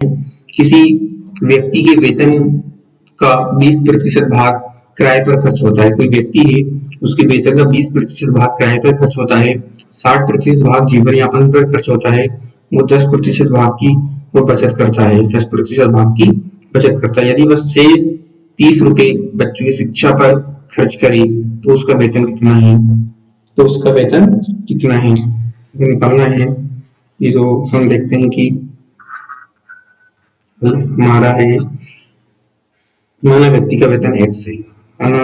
किसी व्यक्ति के वेतन का 20% भाग किराए पर खर्च होता है। कोई व्यक्ति है, उसके वेतन का 20% भाग किराए पर खर्च होता है, 60% भाग जीवन यापन पर खर्च होता है, वो 10% भाग की वो बचत करता है, 10% भाग की बचत करता है। यदि वह शेष 30 रुपए बच्चों की शिक्षा पर खर्च करे तो उसका वेतन कितना है? तो उसका वेतन कितना है निकालना है। ये जो हम देखते हैं कि हमारा है, माना व्यक्ति का वेतन x है, माना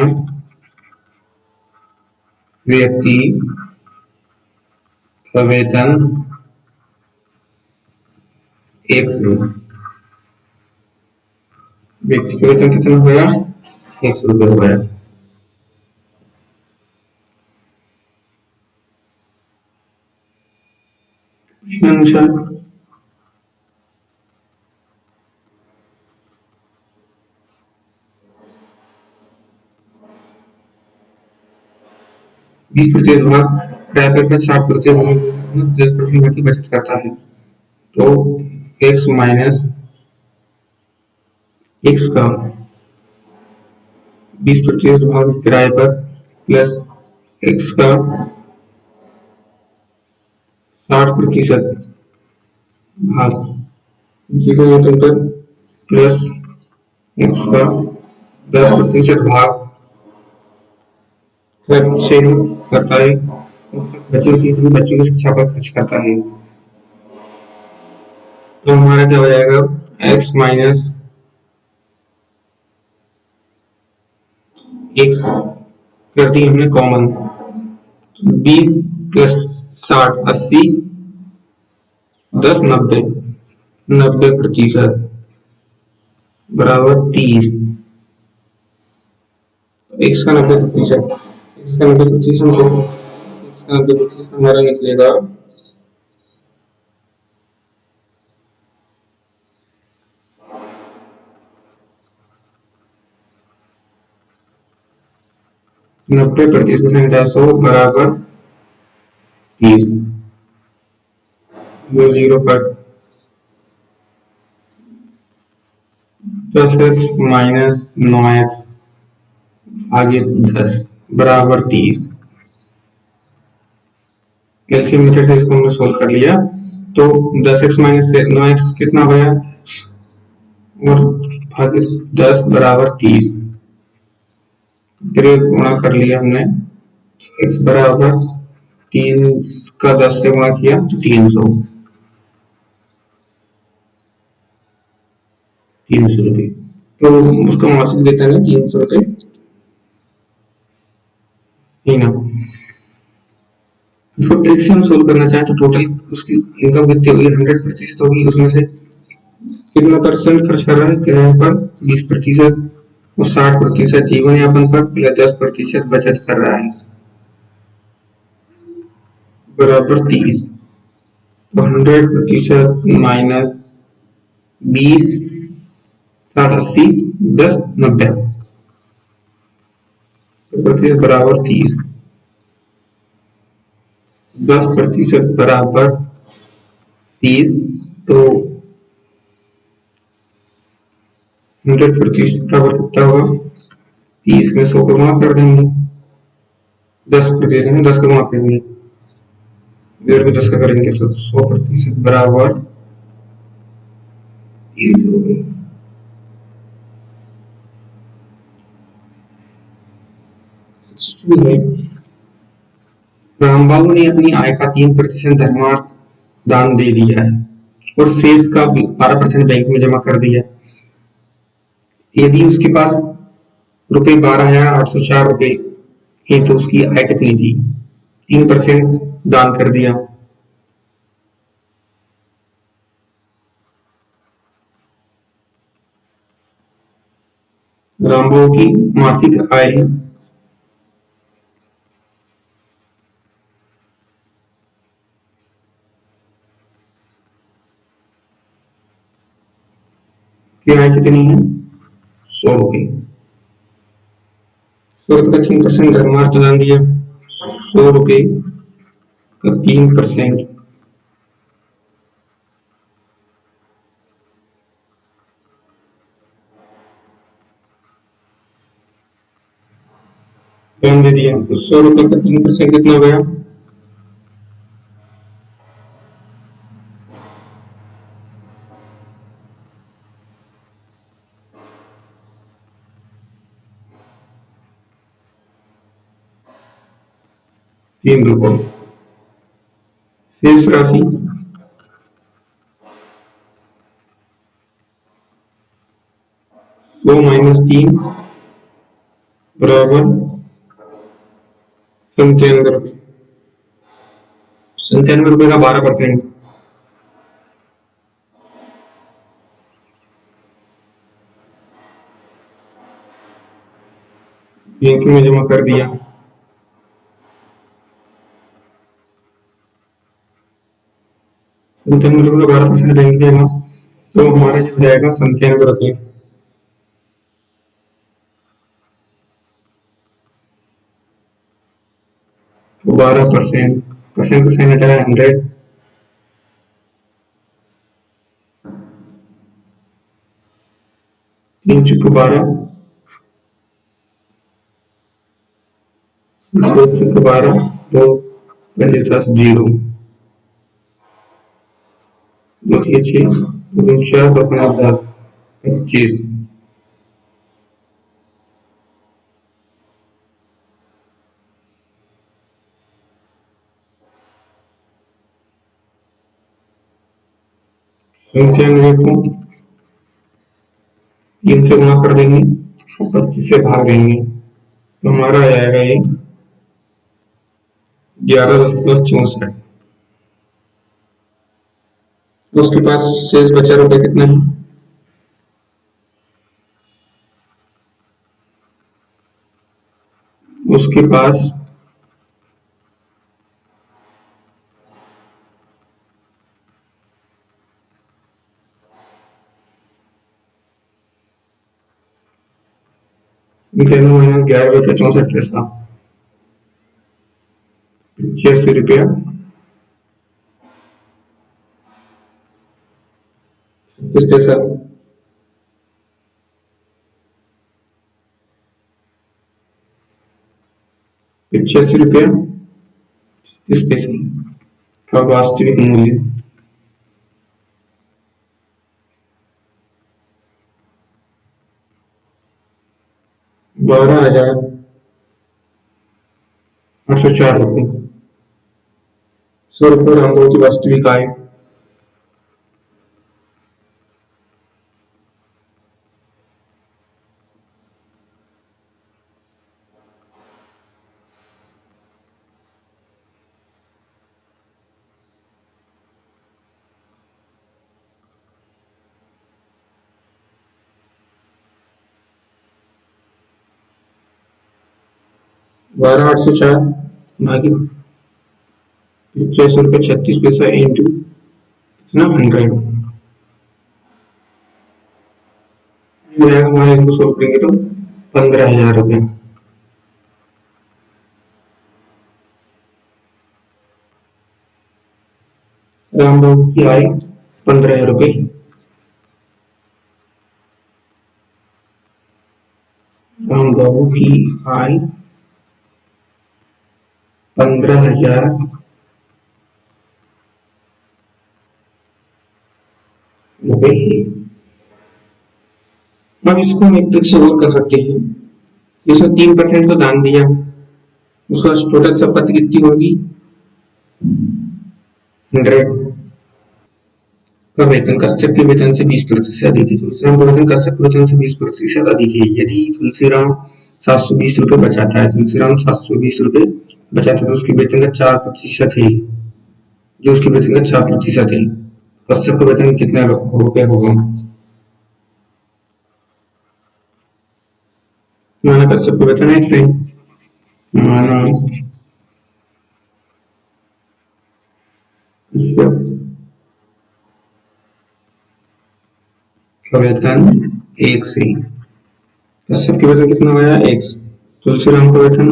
व्यक्ति का वेतन x है, व्यक्ति का वेतन कितना होगा? 100 रुपये हो गया। अनुसार 20% भाग किराए पर खर्च, 60% 10% की बचत करता है। तो x माइनस x का 20% भाग किराए पर प्लस x का 60% भाग जीवन वेतन पर प्लस x का 10% भाग खर्च करता है, बच्चों की शिक्षा पर खर्च करता है। तो हमारा क्या हो जाएगा? x माइनस x कर दी हमने कॉमन, 20 प्लस 60 80, 10 90, 90% बराबर 30। x का 90%, x का 90% हमारा निकलेगा 90% 100 बराबर 30। ये 0 कट, 10x माइनस 9x आगे 10 बराबर 30। एलसीएम मेथड से इसको हमने सोल्व कर लिया। तो 10x माइनस 9x कितना होगा? और भागे 10 बराबर 30, फिर गुणा कर लिया हमने, x बराबर 3 का 10 से गुणा किया तो 300 रुपये। तो उसका मासिक वेतन है 300 रुपये, है ना। इसको ट्रिक से हम सोल्व करना चाहें तो टोटल उसकी इनकम कितनी होगी? 100% होगी। उसमें से कितना परसेंट खर्च कर रहा है किराए पर? 20%, और 60% जीवन यापन पर प्लस 10% बचत कर रहा है, बराबर 30। तो 100% माइनस 20, 60 80, 10 90 प्रतिशत बराबर 30। 10% बराबर 30, तो 100% बराबर कितना होगा? 30 में 100 को गुणा कर देंगे, 10% 10 का गुणा करेंगे, 10 का करेंगे तो 100% बराबर 300 रुपये। रामबाबू ने अपनी आय का 3% धर्मार्थ दान दे दिया है और शेष का 12% बैंक में जमा कर दिया। यदि उसके पास ₹12,804 है तो उसकी आय कितनी थी? 3% दान कर दिया। रामबाबू की मासिक आय की आय कितनी है? 100 रुपये। 100 रुपये का 3% धर्मार्थ दान दिया, 100 रुपये का 3% टर्म दे दिया तो 100 रुपए का 3% कितना हो गया? 3 रुपए। शेष राशि 100 - 3 बराबर 97 रुपए। 97 रुपए का 12%। बैंक में जमा कर दिया। 97 रुपए का 12% बैंक में जमा, तो हमारा जो जाएगा 97 रुपए। तो 12%, परसेंट का साइन आता है 100। 3 × 12, 2 × 12, 2 पंजे 10, 0, 2 3 6, 2 4, 2 5 10, 25। संख्यानवे को 3 से गुणा कर देंगे और 25 से भाग देंगे, तो हमारा आ जाएगा ये 11.64। उसके पास शेष बचा रुपए कितना है? उसके पास -11.64 ₹85 36 पैसा। 85 रुपया 30 पैसे का वास्तविक मूल्य 12,804 रुपये। 100 रुपये रामदेव की वास्तविक आय। बारह आठ सौ चार भागी 85 रुपये 36 पैसा इंटू कितना 100 हमारे इनको सोल्व करेंगे तो 15,000 रुपये। रामबाबू की आय 15,000 रुपये। रामबाबू की आय 15,000 रुपये। अब इसको हम एक ट्रिक से और कर सकते हैं। इसमें 3% तो दान दिया, उसका टोटल संपत्ति कितनी होगी? 100 का वेतन कश्यप के वेतन से 20% अधिक है। तुलसीराम का वेतन कश्यप के वेतन से 20% अधिक है। यदि तुलसीराम 720 रुपये बचाता है, तुलसीराम 720 रुपये बचाता है तो उसके वेतन का 4% है, जो उसके वेतन का 4% है। कश्यप का वेतन कितना रुपये होगा? माना कश्यप का वेतन 1 से माना का वेतन 1 से, कश्यप का वेतन कितना गया? 1। तुलसीराम का वेतन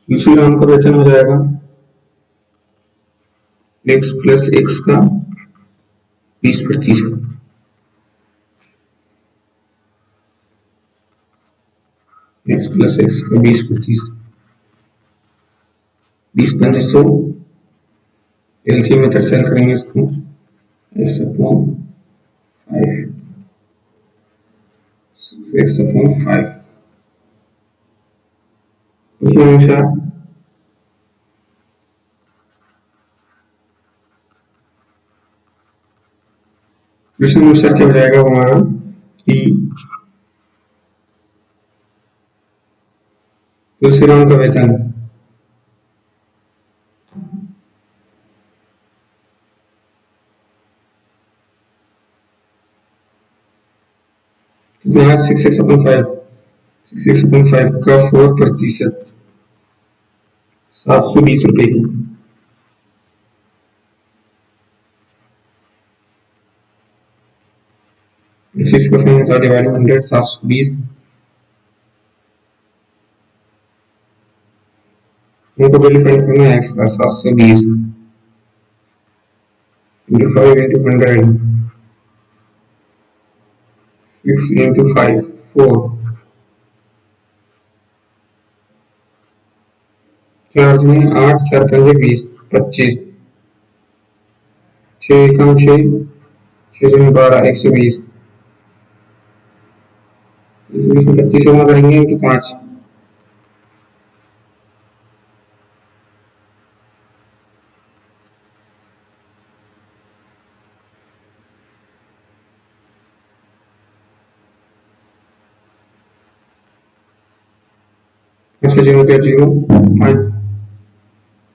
तुलसीराम का वेतन हो जाएगा x + x का 20%। एक्स प्लस एक्स का 20%, 20 एलसीएम मेथड से हल करेंगे इसको। X upon 5, 6x upon 5। इसी अनुसार प्रश्न अनुसार क्या हो जाएगा हमारा कि तुलसीराम का वेतन कितना है? 6x/5, 6x/5 का 4%, 720 रुपए ही। इसका सम होता है डिवाइड 100, 720। हमको वैल्यू फाइंड करना है एक्स का 720 into 5 into 100, 6 into 5, 4, 4 में 8, 4 पंजे 20, 25, 6 एकम 6, 6 में 12, 120, 120 में 25 से गुणा करेंगे इनटू 5, इसका 0 क्या 0, 5,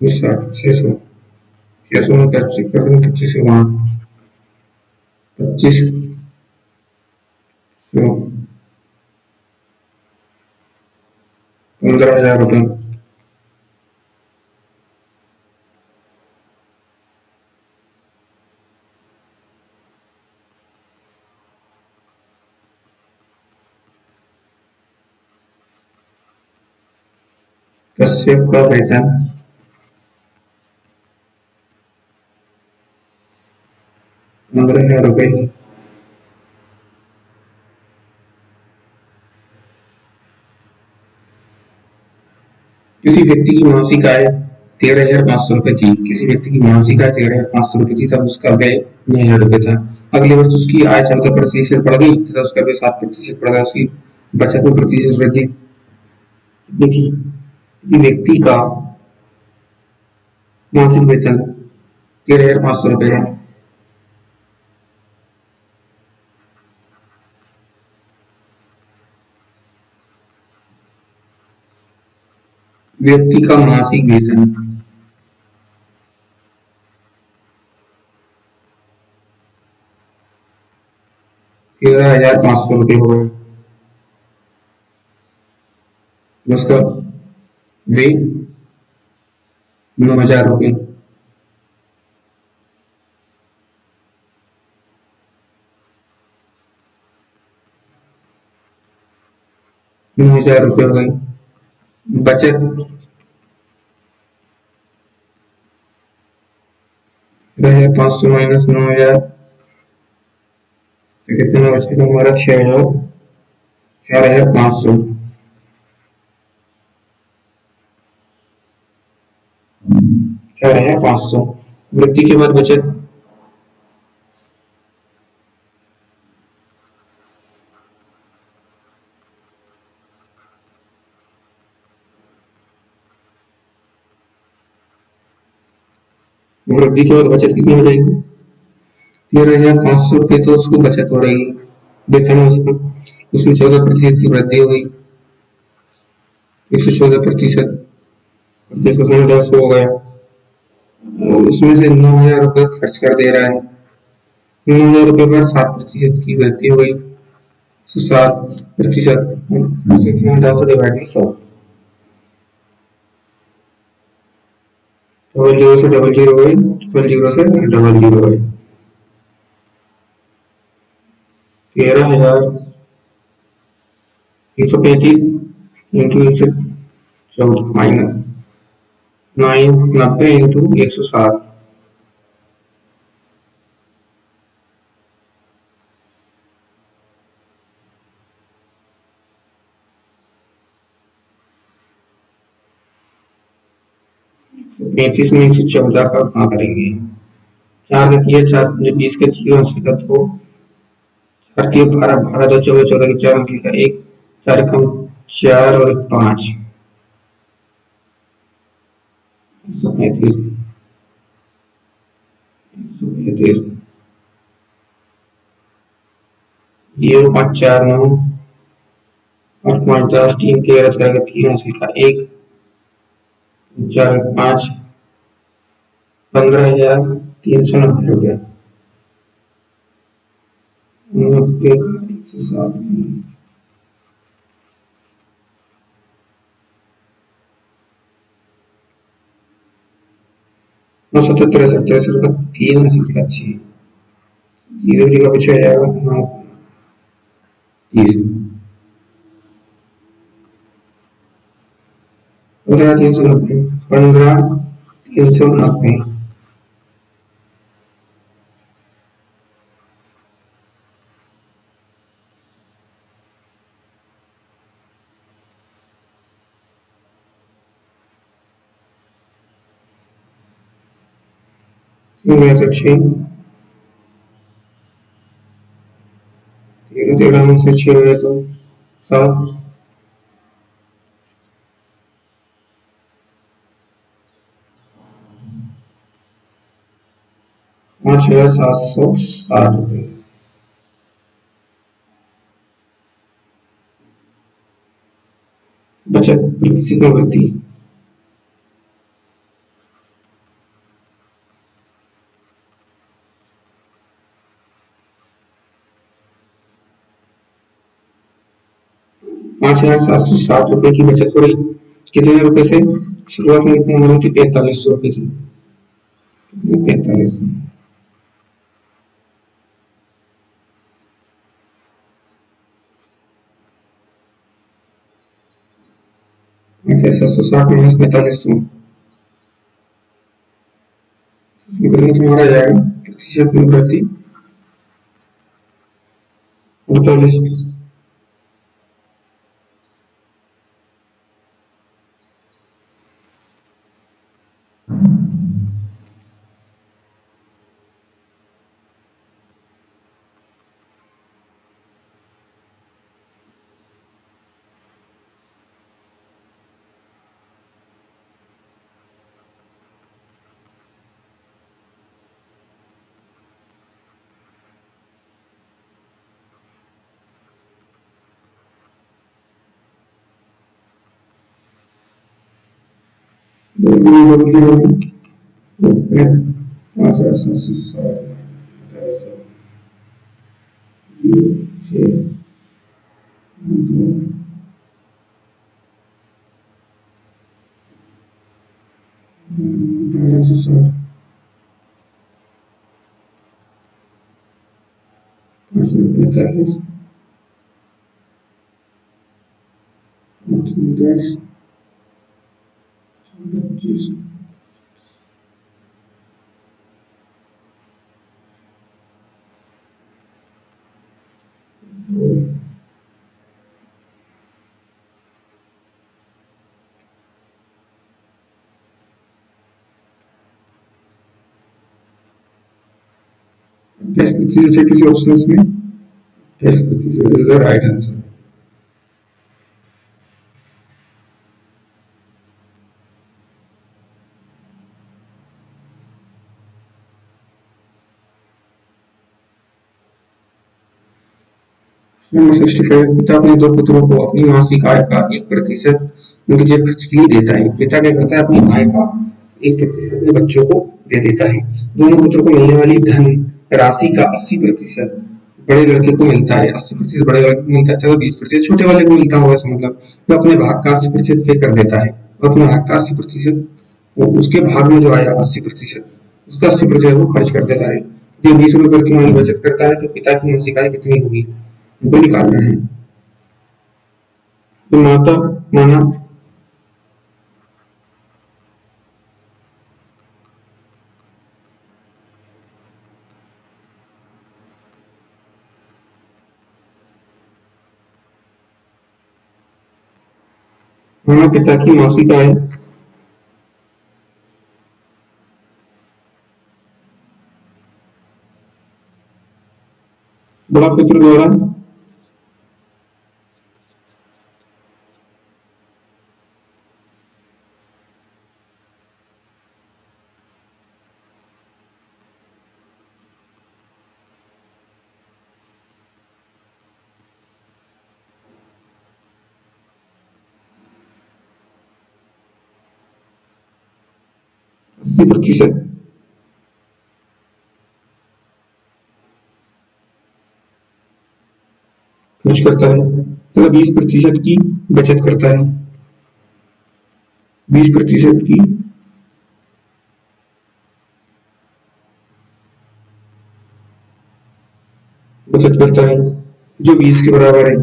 60, 600, 600 में कैप्चर कर देंगे 25 से गुणा, 25 15,000 रुपए। कश्यप का वेतन 15,000 रुपए। किसी व्यक्ति की मासिक आय 13,500 रुपए थी, किसी व्यक्ति की मासिक आय 13,500 रुपए थी, तब उसका व्यय 9,000 रुपए था। अगले वर्ष उसकी आय 14% बढ़ गई तथा उसका व्यय 7% बढ़ गया, उसकी बचत में प्रतिशत वृद्धि देखी। किसी व्यक्ति का मासिक वेतन 13,500 रुपए है, व्यक्ति का मासिक वेतन 13,500 रुपए हो गए, उसका व्यय 9,000 रुपए। 9,000 रुपए हो गए। बचत 13,500 माइनस 9,000 तो कितना बचेगा हमारा 6,000, 4,500। 4,500 वृद्धि के बाद बचत वृद्धि के बाद बचत कितनी हो जाएगी? 13,500 रुपए तो उसको बचत हो रही है, वेतन है उसको, उसमें 14% की वृद्धि हो गई, 114%, 10 हो गया, और उसमें से 9,000 रुपए खर्च कर दे रहा है। 9,000 रुपए पर 7% की वृद्धि हो गई, 7%, तो डिवाइड में 100, डबल जीरो से डबल जीरो गए, डबल जीरो से डबल जीरो गए, 13,135 इंटू 114 माइनस 990 इंटू 160, 35 में 114 का कहाँ करेंगे? 4 का किया, 4 20 का 0 80 का 2, 4 के 12, 12 2 14, 14 के 4 80 का 1, 4 कम 4 और 1 5, 135, 135, 0 5 4 9, 8 3 के रद्द करेगा 3 80 का 1, 4 5, 15,390 रुपया। 90 का 107, 79 73 का 3 80 का 6, 0 जगह पीछे आ जाएगा 9 30, 15,390, 15,390, तो 6, 13 13 में से 6 हो गया तो 7, 5,760 रुपये। बचत प्रतिशत में वृद्धि, 5,760 रुपये की बचत हो रही। कितने रुपए से शुरुआत में कितनी हो रही थी? 4500 रुपये की, 4500, अच्छा 760 माइनस 4500, तुम्हारा जाएगा प्रतिशत में वृद्धि 48। पाँच हजार सात सौ साठ, 45, 10, 25, टेस्ट प्रतिशत किसी ऑप्शन में, टेस्ट प्रतिशत is the right answer. Number 65, पिता अपने 2 पुत्रों को अपनी मासिक आय का 1% उनकी जेब खर्च के लिए देता है। पिता क्या करता है? अपनी आय का 1% अपने बच्चों को दे देता है। दोनों पुत्रों को मिलने वाली धन राशि का 80% बड़े लड़के को मिलता है, 80% बड़े लड़के को मिलता है, चलो 20% छोटे वाले को मिलता होगा, इसका मतलब वो अपने भाग का 80% पे कर देता है, और अपने भाग का 80% वो उसके भाग में जो आया 80%, उसका 80% वो खर्च कर देता है। ये 20 रुपए की माली बचत करता है, तो पिता की मासिक आय कितनी होगी वो निकालना है। तो माता माना माना पिता की मासिक आय बड़ा पुत्र द्वारा 80% खर्च करता है, मतलब 20% की बचत करता है, 20% की बचत करता है, जो 20 के बराबर है।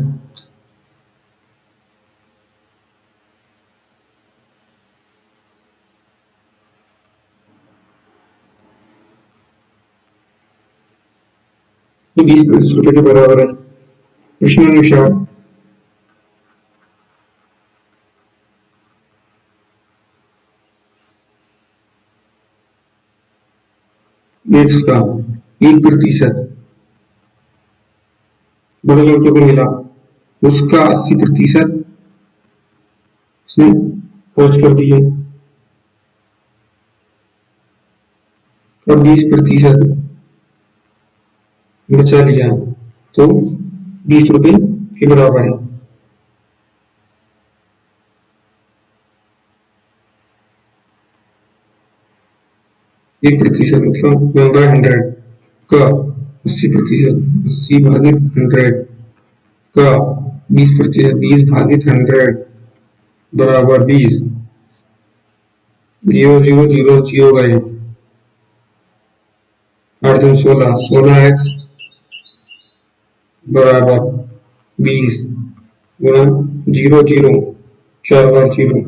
ये 20 रुपए के बराबर है। प्रश्नानुसार एक्स का 1% बड़े लड़के को मिला, उसका 80% उसने खर्च कर दिए, और 20% बचा लिया, तो 20 रुपए के बराबर है। 1% मतलब 1/100 का 80%, 80/100 का 20%, 20/100 बराबर 20। 0 0 0 0 गए, 8 दूनी 16, 16x बराबर 20 गुणा 0 0, 4 बार 0,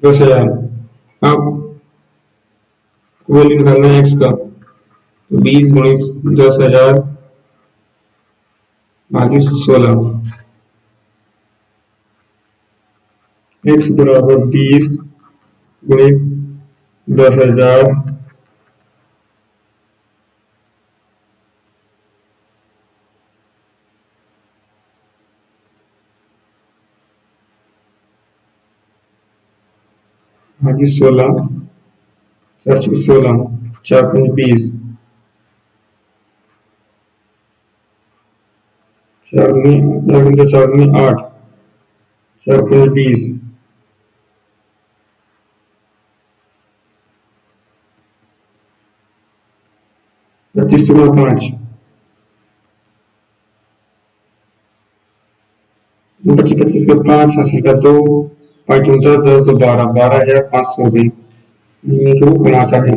10,000। अब वैल्यू निकालना है x का, तो 20 गुणित 10,000 भागे 16, x बराबर 20 गुणित 10,000 भागे 16, 4 4 20, 4 दूनी 8, 4 20, 25 गुणा 5, 25 का 5 हासिल का 2, 5 10 10 2 12, 12,500 रुपये वो कमाता है।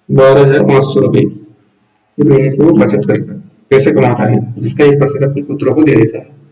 12,500 रुपये ये महीने की वो बचत करता है, पैसे कमाता है, जिसका 1% अपने पुत्रों को दे देता है।